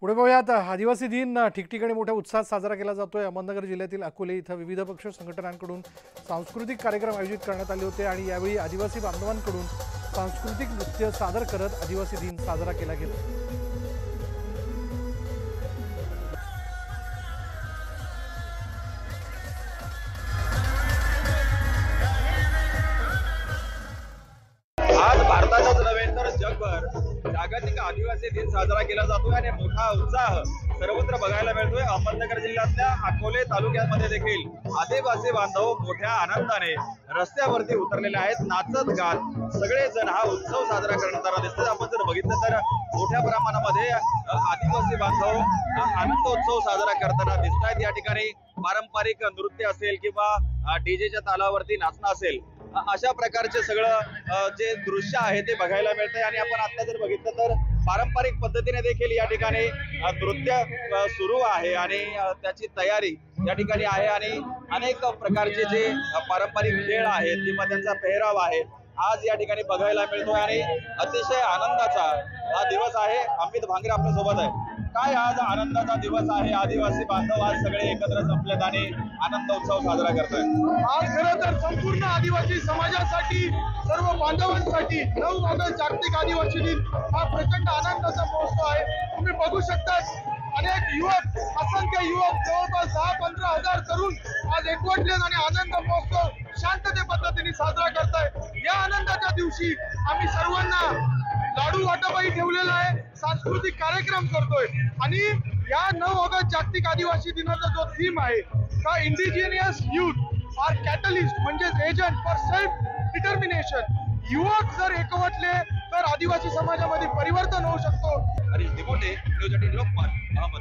पुढे पाहूयात आदिवासी दिन ठिकठिकाणी मोठ्या उत्साहात साजरा केला जातोय। अहमदनगर जिल्ह्यातील अकोले इथं विविध पक्ष संघटनांकडून सांस्कृतिक कार्यक्रम आयोजित करण्यात आले होते आणि यावेळी आदिवासी बांधवांकडून सांस्कृतिक नृत्य सादर करत आदिवासी दिन साजरा केला गेला। आज भारतातच नव्हे तर जगभर जागतिक आदिवासी दिन साजरा केला जातोय आणि मोठा उत्साह सर्वत्र बघायला मिळतोय। अहमदनगर जिल्ह्यातल्या अकोले तालुक्यामध्ये देखील आदिवासी बांधव मोठ्या आनंदाने रस्त्यावरती उतरलेले आहेत। नाचत गात सगळेजण हा उत्सव साजरा करताना दिसतात। आपण जर बघितलं तर मोठ्या प्रमाणामध्ये आदिवासी बांधव आनंदोत्सव साजरा करताना दिसत आहेत। या ठिकाणी पारंपरिक नृत्य असेल किंवा डीजेच्या तालावरती नाचणं असेल, अशा प्रकारचे सगळं जे दृश्य आहे ते बघायला मिळतंय। आणि आपण आता जर बघितलं तर पारंपरिक पद्धतीने देखील या ठिकाणी नृत्य सुरू आहे आणि त्याची तयारी या ठिकाणी आहे आणि अनेक प्रकारचे जे पारंपरिक खेळ आहेत किंवा त्यांचा पेहराव आहे आज या ठिकाणी बघायला मिळतोय आणि अतिशय आनंदाचा हा दिवस आहे। अमित भांगरे आपल्या सोबत आहे। काय आज आनंदाचा दिवस आहे, आदिवासी बांधव आज सगळे एकत्र जमलेत आणि आनंद उत्सव साजरा करतायत। आज खरं तर संपूर्ण आदिवासी समाजासाठी, सर्व बांधवांसाठी 9 ऑगस्ट जागतिक आदिवासी दिन हा प्रचंड आनंदाचा महोत्सव आहे। तुम्ही बघू शकता अनेक युवक, असंख्य युवक, जवळपास 10-15 हजार तरुण आज एकवटलेत आणि आनंद महोत्सव शांतते पद्धतीने साजरा करतायत। या आनंदाच्या दिवशी आम्ही सर्वांना लाडू वाटपही ठेवलेला आहे, सांस्कृतिक कार्यक्रम करतोय आणि या 9 ऑगस्ट जागतिक आदिवासी दिनाचा जो थीम आहे का इंडिजिनियस युथ आर कॅटलिस्ट म्हणजे एजंट फॉर सेल्फ डिटर्मिनेशन। युवक जर एकवटले तर आदिवासी समाजामध्ये परिवर्तन होऊ शकतो। हरीश दिमोटे, न्यूज 18 लोकमत, अहमदनगर।